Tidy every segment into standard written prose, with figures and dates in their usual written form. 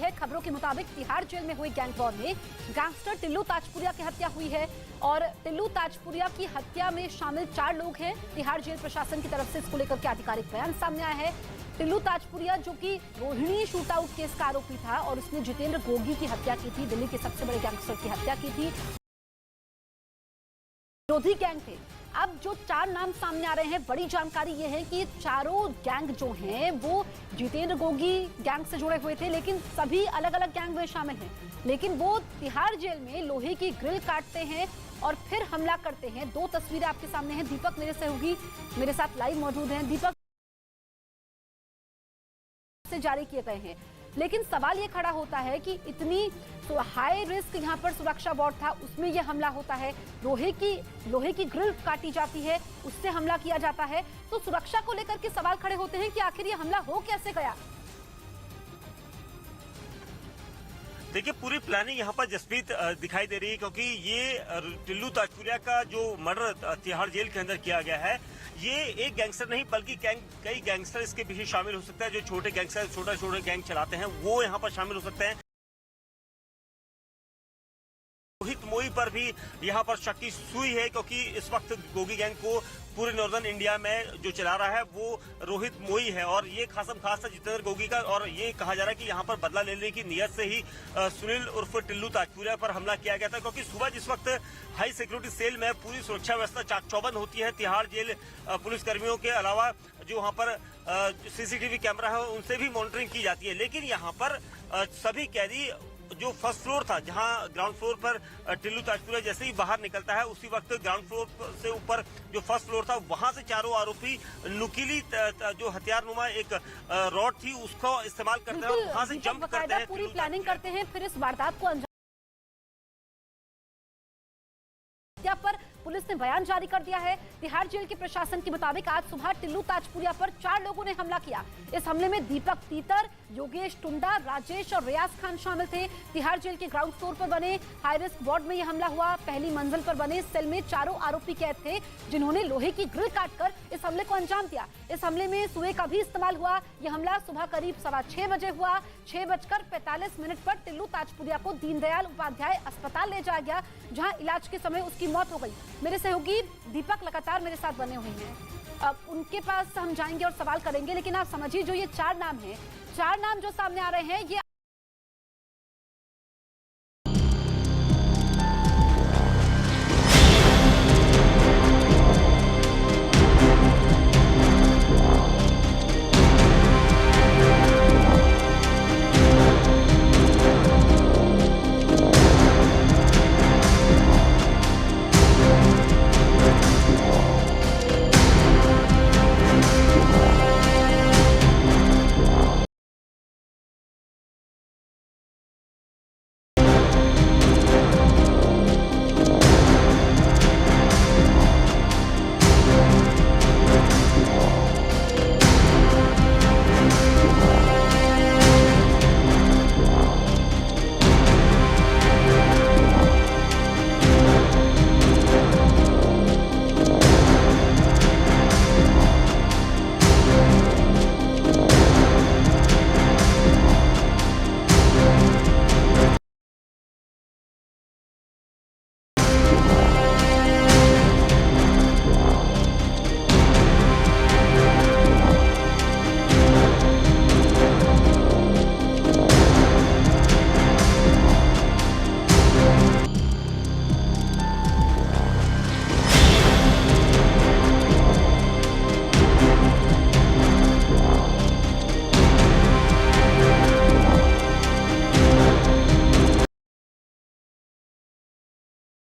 है। खबरों के मुताबिक तिहाड़ जेल में हुई गैंग वॉर में गैंगस्टर टिल्लू ताजपुरिया की हत्या हुई है और टिल्लू ताजपुरिया की हत्या में शामिल 4 लोग हैं। तिहाड़ जेल प्रशासन की तरफ से इसको लेकर के आधिकारिक बयान सामने आया है। टिल्लू ताजपुरिया जो कि रोहिणी शूटआउट केस का आरोपी था और उसने जितेंद्र गोगी की हत्या की थी, दिल्ली के सबसे बड़े गैंगस्टर की हत्या की थी। विरोधी गैंग थे। अब जो 4 नाम सामने आ रहे हैं, बड़ी जानकारी ये है कि चारों गैंग जो हैं वो जितेंद्र गोगी गैंग से जुड़े हुए थे, लेकिन सभी अलग अलग गैंग में शामिल हैं। लेकिन वो तिहाड़ जेल में लोहे की ग्रिल काटते हैं और फिर हमला करते हैं। 2 तस्वीरें आपके सामने हैं। दीपक मेरे सहयोगी मेरे साथ लाइव मौजूद हैं। दीपक से जारी किए गए हैं, लेकिन सवाल ये खड़ा होता है कि इतनी हाई रिस्क यहाँ पर सुरक्षा वार्ड था, उसमें यह हमला होता है, लोहे की ग्रिल काटी जाती है, उससे हमला किया जाता है, तो सुरक्षा को लेकर के सवाल खड़े होते हैं कि आखिर ये हमला हो कैसे गया। देखिए, पूरी प्लानिंग यहाँ पर जसप्रीत दिखाई दे रही है, क्योंकि ये टिल्लू ताजपुरिया का जो मर्डर तिहाड़ जेल के अंदर किया गया है, ये एक गैंगस्टर नहीं बल्कि कई गैंगस्टर इसके पीछे शामिल हो सकता है। जो छोटे गैंगस्टर छोटे गैंग चलाते हैं वो यहाँ पर शामिल हो सकते हैं। रोहित मोई पर भी यहाँ पर शक की सुई है, क्योंकि इस वक्त गोगी गैंग को पूरे नॉर्दर्न इंडिया में जो चला रहा है वो रोहित मोई है और ये खासम खास है जितेंद्र गोगी का। और ये कहा जा रहा है कि यहाँ पर बदला लेने की नियत से ही सुनील उर्फ टिल्लू ताजपुरिया पर हमला किया गया था, क्योंकि सुबह जिस वक्त हाई सिक्योरिटी सेल में पूरी सुरक्षा व्यवस्था चाक चौबंद होती है, तिहाड़ जेल पुलिस कर्मियों के अलावा जो वहाँ पर सीसीटीवी कैमरा है उनसे भी मॉनिटरिंग की जाती है। लेकिन यहाँ पर सभी कैदी जो फर्स्ट फ्लोर था, जहां ग्राउंड फ्लोर पर टिल्लू ताजपुरिया जैसे ही बाहर निकलता है उसी वक्त ग्राउंड फ्लोर से ऊपर जो फर्स्ट फ्लोर था वहां से चारों आरोपी नुकीली जो हथियारनुमा एक रॉड थी उसको इस्तेमाल करते हैं और वहां से जंप करते हैं, पूरी प्लानिंग करते हैं, फिर इस वारदात को अंजाम पर पुलिस ने बयान जारी कर दिया है। तिहाड़ जेल के प्रशासन के मुताबिक आज सुबह टिल्लू ताजपुरिया पर 4 लोगों ने हमला किया। इस हमले में दीपक तीतर, योगेश टुंडा, राजेश और रियाज खान शामिल थे। तिहाड़ जेल के ग्राउंड फ्लोर पर बने हाई रिस्क वार्ड में यह हमला हुआ। पहली मंजिल पर बने सेल में चारों आरोपी कैद थे, जिन्होंने लोहे की ग्रिल काटकर इस हमले को अंजाम दिया। इस हमले में सुए का भी इस्तेमाल हुआ। यह हमला सुबह करीब 6:15 बजे हुआ। 6:45 पर टिल्लू ताजपुरिया को दीनदयाल उपाध्याय अस्पताल ले जाया गया, जहां इलाज के समय उसकी मौत हो गई। मेरे सहयोगी दीपक लगातार मेरे साथ बने हुए हैं, अब उनके पास हम जाएंगे और सवाल करेंगे। लेकिन आप समझिए, जो ये 4 नाम हैं, 4 नाम जो सामने आ रहे हैं, ये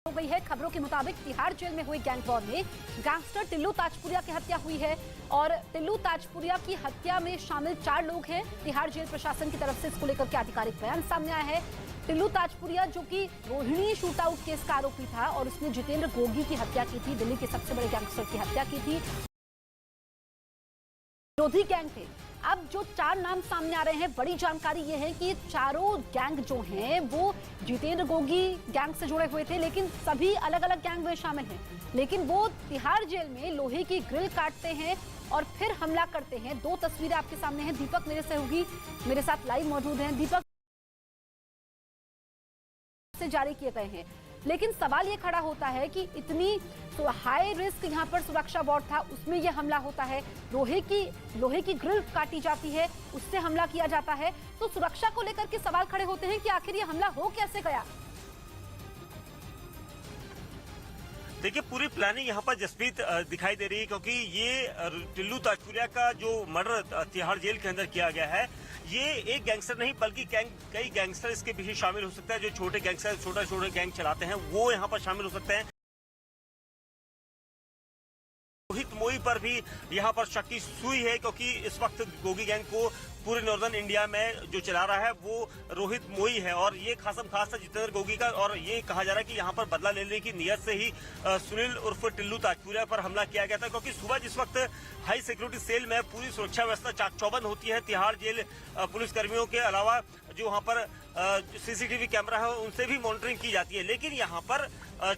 गई है। खबरों के मुताबिक तिहाड़ जेल में हुई गैंग वॉर में गैंगस्टर टिल्लू ताजपुरिया की हत्या हुई है और टिल्लू ताजपुरिया की हत्या में शामिल 4 लोग हैं। तिहाड़ जेल प्रशासन की तरफ से इसको लेकर के आधिकारिक बयान सामने आया है। टिल्लू ताजपुरिया जो कि रोहिणी शूटआउट केस का आरोपी था और उसने जितेंद्र गोगी की हत्या की थी, दिल्ली के सबसे बड़े गैंगस्टर की हत्या की थी। विरोधी गैंग थे। अब जो 4 नाम सामने आ रहे हैं, बड़ी जानकारी ये है कि चारों गैंग जो हैं वो जितेंद्र गोगी गैंग से जुड़े हुए थे, लेकिन सभी अलग अलग गैंग में शामिल हैं। लेकिन वो तिहाड़ जेल में लोहे की ग्रिल काटते हैं और फिर हमला करते हैं। 2 तस्वीरें आपके सामने हैं। दीपक मेरे सहयोगी मेरे साथ लाइव मौजूद हैं। दीपक से जारी किए गए हैं। लेकिन सवाल ये खड़ा होता है कि इतनी हाई रिस्क यहाँ पर सुरक्षा वार्ड था, उसमें यह हमला होता है, लोहे की ग्रिल काटी जाती है, उससे हमला किया जाता है। तो सुरक्षा को लेकर के सवाल खड़े होते हैं कि आखिर ये हमला हो कैसे गया। देखिए, पूरी प्लानिंग यहाँ पर जसप्रीत दिखाई दे रही है, क्योंकि ये टिल्लू ताजपुरिया का जो मर्डर तिहाड़ जेल के अंदर किया गया है, ये एक गैंगस्टर नहीं बल्कि कई गैंगस्टर इसके पीछे शामिल हो सकता है। जो छोटे गैंगस्टर छोटे गैंग चलाते हैं वो यहाँ पर शामिल हो सकते हैं। रोहित मोई पर भी यहाँ पर शक की सुई है, क्योंकि इस वक्त गोगी गैंग को पूरे नॉर्दर्न इंडिया में जो चला रहा है वो रोहित मोई है। और ये खासम खास है जितेंद्र गोगी का। और ये कहा जा रहा है कि यहाँ पर बदला लेने की नियत से ही सुनील उर्फ टिल्लू ताजपुरिया पर हमला किया गया था, क्योंकि सुबह जिस वक्त हाई सिक्योरिटी सेल में पूरी सुरक्षा व्यवस्था चाक चौबंद होती है, तिहाड़ जेल पुलिस कर्मियों के अलावा जो वहाँ पर सीसीटीवी कैमरा है उनसे भी मॉनिटरिंग की जाती है। लेकिन यहाँ पर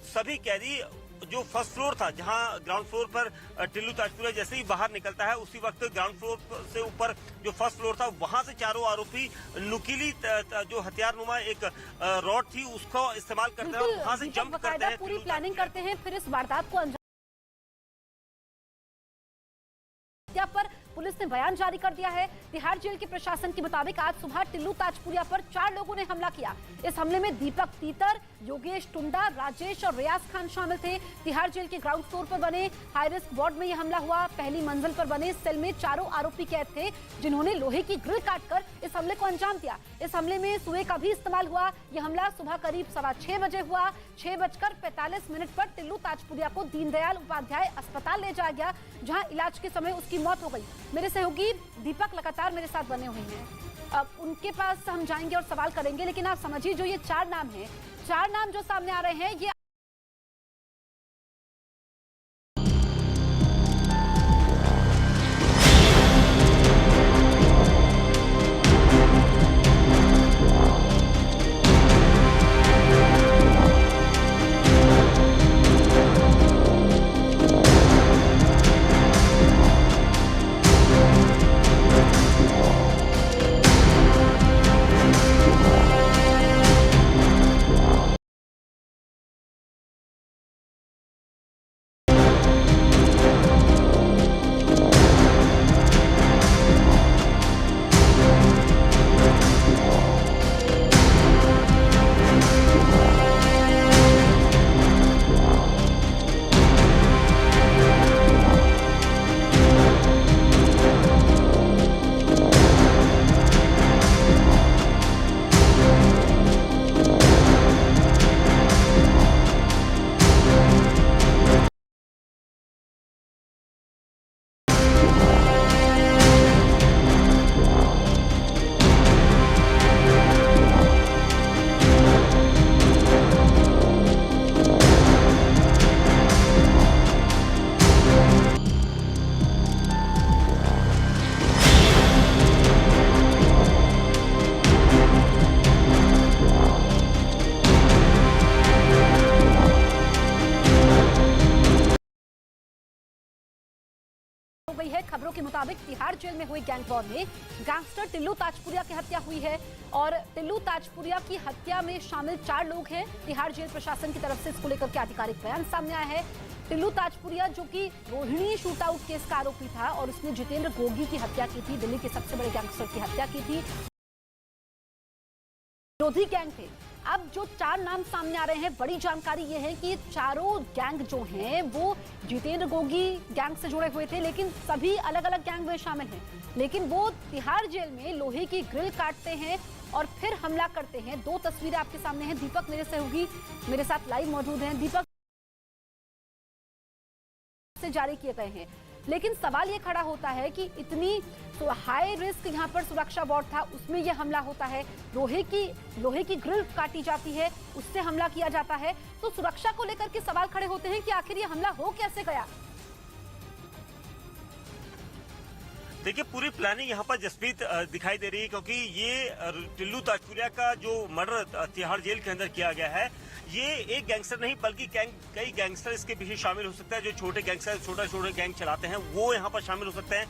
सभी कैदी जो फर्स्ट फ्लोर था, जहां ग्राउंड फ्लोर पर टिल्लू ताजपुरिया जैसे ही बाहर निकलता है उसी वक्त ग्राउंड फ्लोर से ऊपर जो फर्स्ट फ्लोर था वहां से चारों आरोपी नुकीली जो हथियारनुमा एक रॉड थी उसको इस्तेमाल करते हैं और वहां से जंप करते हैं, पूरी प्लानिंग करते हैं, फिर इस वारदात को अंजाम पर पुलिस ने बयान जारी कर दिया है। तिहाड़ जेल के प्रशासन के मुताबिक आज सुबह टिल्लू ताजपुरिया पर 4 लोगों ने हमला किया। इस हमले में दीपक तीतर, योगेश टुंडा, राजेश और रियाज खान शामिल थे। तिहाड़ जेल के ग्राउंड फ्लोर पर बने हाई रिस्क वार्ड में यह हमला हुआ। पहली मंजिल पर बने सेल में चारों आरोपी कैद थे, जिन्होंने लोहे की ग्रिल काटकर इस हमले को अंजाम दिया। इस हमले में सुए का भी इस्तेमाल हुआ। यह हमला सुबह करीब 6:15 बजे हुआ। 6:45 पर टिल्लू ताजपुरिया को दीनदयाल उपाध्याय अस्पताल ले जाया गया, जहां इलाज के समय उसकी मौत हो गई। मेरे सहयोगी दीपक लगातार मेरे साथ बने हुए हैं, अब उनके पास हम जाएंगे और सवाल करेंगे। लेकिन आप समझिए, जो ये 4 नाम हैं, 4 नाम जो सामने आ रहे हैं, ये गई है। खबरों के मुताबिक तिहाड़ जेल में हुई गैंग वॉर में गैंगस्टर टिल्लू ताजपुरिया की हत्या हुई है और टिल्लू ताजपुरिया की हत्या में शामिल 4 लोग हैं। तिहाड़ जेल प्रशासन की तरफ से इसको लेकर के आधिकारिक बयान सामने आया है। टिल्लू ताजपुरिया, जो कि रोहिणी शूटआउट केस का आरोपी था और उसने जितेंद्र गोगी की हत्या की थी, दिल्ली के सबसे बड़े गैंगस्टर की हत्या की थी, विरोधी गैंग थे। अब जो 4 नाम सामने आ रहे हैं, बड़ी जानकारी ये है कि चारों गैंग जो हैं वो जितेंद्र गोगी गैंग से जुड़े हुए थे, लेकिन सभी अलग अलग गैंग में शामिल हैं। लेकिन वो तिहाड़ जेल में लोहे की ग्रिल काटते हैं और फिर हमला करते हैं। 2 तस्वीरें आपके सामने हैं। दीपक मेरे सहयोगी मेरे साथ लाइव मौजूद हैं। दीपक, से जारी किए गए हैं, लेकिन सवाल ये खड़ा होता है कि इतनी हाई रिस्क यहाँ पर सुरक्षा वार्ड था, उसमें यह हमला होता है, लोहे की ग्रिल काटी जाती है, उससे हमला किया जाता है। तो सुरक्षा को लेकर के सवाल खड़े होते हैं कि आखिर ये हमला हो कैसे गया। देखिए, पूरी प्लानिंग यहाँ पर जसप्रीत दिखाई दे रही है, क्योंकि ये टिल्लू ताजपुरिया का जो मर्डर तिहाड़ जेल के अंदर किया गया है, ये एक गैंगस्टर नहीं बल्कि कई गैंगस्टर इसके पीछे शामिल हो सकता है। जो छोटे गैंगस्टर छोटे गैंग चलाते हैं वो यहाँ पर शामिल हो सकते हैं।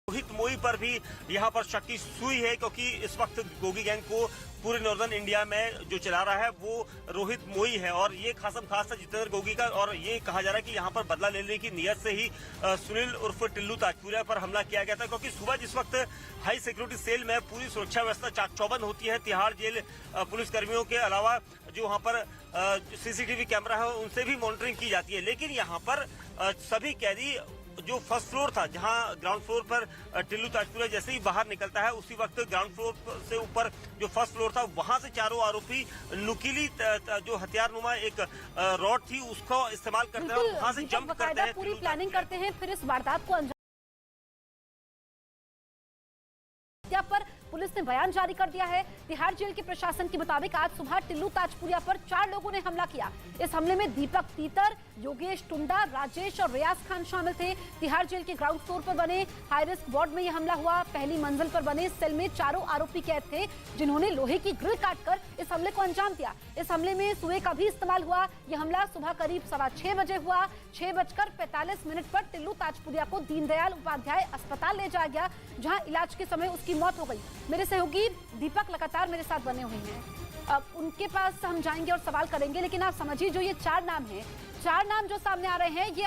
रोहित मोई पर भी यहाँ पर शक की सुई है, क्योंकि इस वक्त गोगी गैंग को पूरे नॉर्दर्न इंडिया में जो चला रहा है वो रोहित मोई है। और ये खासम खास है जितेंद्र गोगी का, और ये कहा जा रहा है कि यहाँ पर बदला लेने की नियत से ही सुनील उर्फ टिल्लू ताजपुरिया पर हमला किया गया था। क्योंकि सुबह जिस वक्त हाई सिक्योरिटी सेल में पूरी सुरक्षा व्यवस्था चाक चौबंद होती है, तिहाड़ जेल पुलिस कर्मियों के अलावा जो वहाँ पर सीसीटीवी कैमरा है उनसे भी मॉनिटरिंग की जाती है, लेकिन यहाँ पर सभी कैदी जो फर्स्ट फ्लोर था, जहां ग्राउंड फ्लोर पर टिल्लू ताजपुरिया जैसे ही बाहर निकलता है उसी वक्त ग्राउंड फ्लोर से ऊपर जो फर्स्ट फ्लोर था वहां से चारों आरोपी नुकीली जो हथियारनुमा एक रॉड थी उसको इस्तेमाल करते हैं और वहां से जंप करते हैं, पूरी प्लानिंग करते हैं, फिर इस वारदात को अंजाम पर पुलिस ने बयान जारी कर दिया है। तिहाड़ जेल के प्रशासन के मुताबिक आज सुबह टिल्लू ताजपुरिया पर 4 लोगों ने हमला किया। इस हमले में दीपक तीतर, योगेश टुंडा, राजेश और रियाज खान शामिल थे। तिहाड़ जेल के ग्राउंड फ्लोर पर बने हाई रिस्क वार्ड में यह हमला हुआ। पहली मंजिल पर बने सेल में चारों आरोपी कैद थे, जिन्होंने लोहे की ग्रिल काटकर इस हमले को अंजाम दिया। इस हमले में सुए का भी इस्तेमाल हुआ। यह हमला सुबह करीब 6:15 बजे हुआ। 6:45 पर टिल्लू ताजपुरिया को दीनदयाल उपाध्याय अस्पताल ले जाया गया, जहां इलाज के समय उसकी मौत हो गई। मेरे सहयोगी दीपक लगातार मेरे साथ बने हुए हैं, अब उनके पास हम जाएंगे और सवाल करेंगे, लेकिन आप समझिए जो ये 4 नाम हैं, 4 नाम जो सामने आ रहे हैं ये